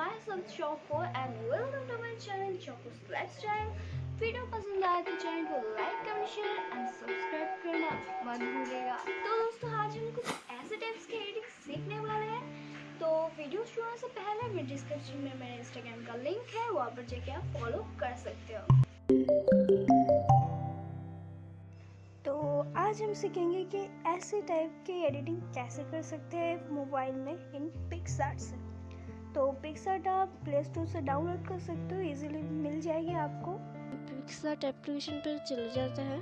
myself Choco and welcome to my channel Choco's Lifestyle। Video पसंद आए तो channel को like comment share and subscribe करना मत भूलिएगा। तो दोस्तों आज हम कुछ ऐसे टाइप्स की एडिटिंग सीखने वाले हैं। तो वीडियो शुरू होने से पहले मैं डिस्क्रिप्शन में मेरे इंस्टाग्राम का लिंक है, वहाँ पर जाके आप फॉलो कर सकते हो। तो आज हम सीखेंगे कि ऐसे टाइप की एडिटिंग कैसे कर सकते हैं मोबाइल में इन पिक्सार्ट से। तो पिक्सार्ट आप प्ले स्टोर से डाउनलोड कर सकते हो, इजीली मिल जाएगी आपको। पिक्सार्ट एप्लीकेशन पर चले जाते हैं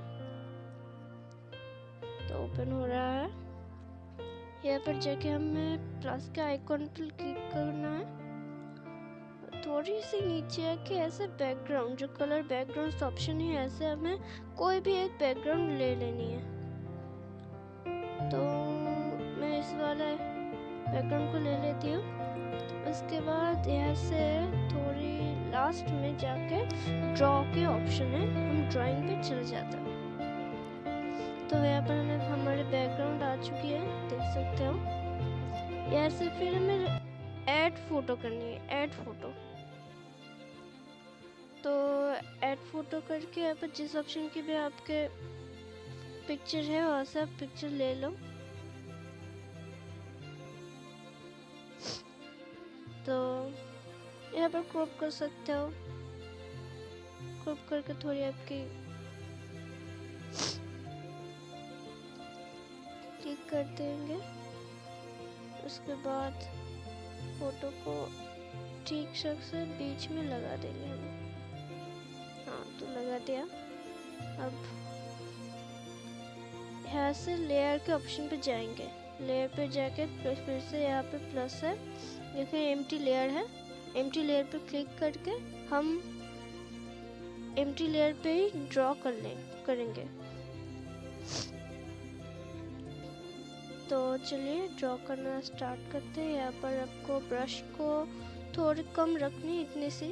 तो ओपन हो रहा है। यहाँ पर जाके हमें प्लस के आइकॉन पर क्लिक करना है। थोड़ी सी नीचे आके ऐसे बैकग्राउंड, जो कलर बैकग्राउंड ऑप्शन है, ऐसे हमें कोई भी एक बैकग्राउंड ले लेनी है। तो मैं इस वाले बैकग्राउंड को ले लेती हूँ। उसके बाद यहाँ से थोड़ी लास्ट में जाके ड्रॉ के ऑप्शन है, हम ड्राइंग पे चले जाते हैं। तो यहाँ पर हमें हमारे बैकग्राउंड आ चुकी है, देख सकते हो। यहाँ से फिर हमें ऐड फोटो करनी है, ऐड फोटो। तो ऐड फोटो करके यहाँ पर जिस ऑप्शन की भी आपके पिक्चर है वहाँ से आप पिक्चर ले लो। तो यहाँ पर क्रॉप कर सकते हो, क्रॉप करके थोड़ी आपकी क्लिक कर देंगे। उसके बाद फोटो को ठीक से बीच में लगा देंगे हम। हाँ, तो लगा दिया। अब यहाँ से लेयर के ऑप्शन पे जाएंगे, लेयर पे जाके फिर से यहाँ पे प्लस है, देखिए एम्प्टी लेयर है। एम्प्टी लेयर पे क्लिक करके हम एम्प्टी लेयर पे ही ड्रॉ करेंगे। तो चलिए ड्रॉ करना स्टार्ट करते हैं। यहाँ पर आपको ब्रश को थोड़ी कम रखनी है, इतनी सी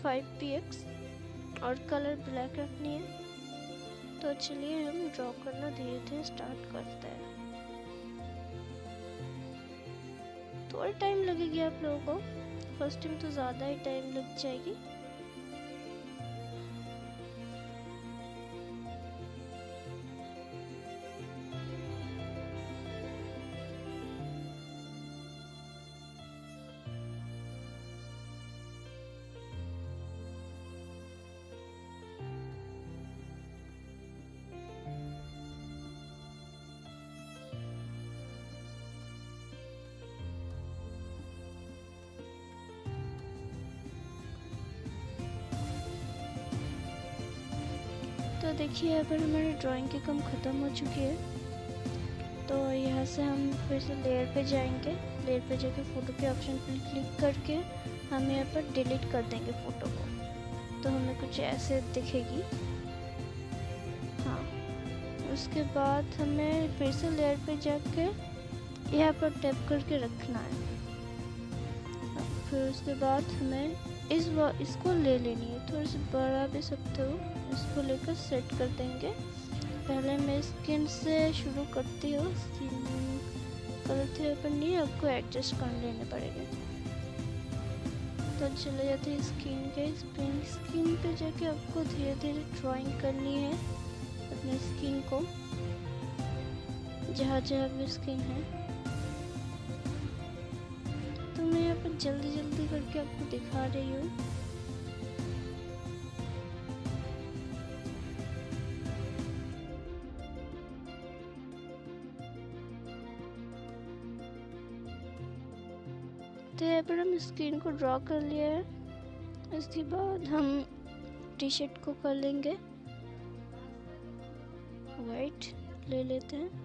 5px, और कलर ब्लैक रखनी है। तो चलिए हम ड्रॉ करना धीरे धीरे स्टार्ट करते हैं। थोड़ा टाइम लगेगी आप लोगों को, फर्स्ट टाइम तो ज़्यादा ही टाइम लग जाएगी। तो देखिए यहाँ पर हमारी ड्राइंग की कम ख़त्म हो चुकी है। तो यहाँ से हम फिर से लेयर पे जाएंगे, लेयर पे जाके फ़ोटो के ऑप्शन पर क्लिक करके हम यहाँ पर डिलीट कर देंगे फ़ोटो को। तो हमें कुछ ऐसे दिखेगी। हाँ, उसके बाद हमें फिर से लेयर पे जाके यहाँ पर टैप करके रखना है। फिर उसके बाद हमें इसको ले लेनी है, थोड़ी सी बड़ा भी सकते हो। इसको लेकर सेट कर देंगे। पहले मैं स्किन से शुरू करती हूँ। स्किन कलर थे पर नहीं, आपको एडजस्ट कर लेने पड़ेंगे। तो चले जाते हैं स्किन पे जाके आपको धीरे धीरे ड्राइंग करनी है अपने स्किन को, जहाँ जहाँ भी स्किन है। तो मैं यहाँ पर जल्दी जल्दी करके आपको दिखा रही हूँ। तो यहाँ पर हम स्क्रीन को ड्रॉ कर लिया है। इसके बाद हम टी शर्ट को कर लेंगे वाइट, ले लेते हैं।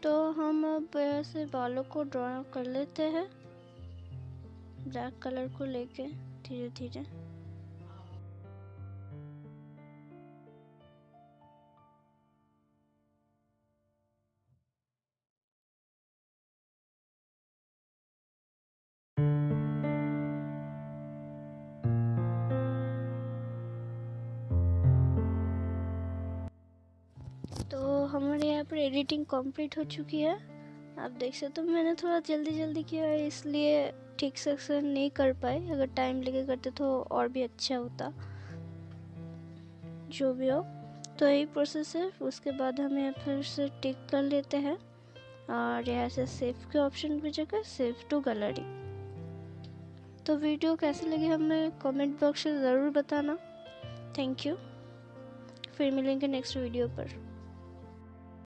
तो हम अब ऐसे बालों को ड्रॉ कर लेते हैं, ब्लैक कलर को लेके धीरे धीरे। तो हमारे यहाँ पर एडिटिंग कंप्लीट हो चुकी है। आप देख सकते हो मैंने थोड़ा जल्दी किया है, इसलिए ठीक से नहीं कर पाए। अगर टाइम लेके करते तो और भी अच्छा होता। जो भी हो, तो यही प्रोसेस है। उसके बाद हम यहाँ फिर से टिक कर लेते हैं और यहाँ से सेव के ऑप्शन पे जाकर सेव टू गैलरी। तो वीडियो कैसी लगी हमें कमेंट बॉक्स में ज़रूर बताना। Thank you. फिर मिलेंगे नेक्स्ट वीडियो पर।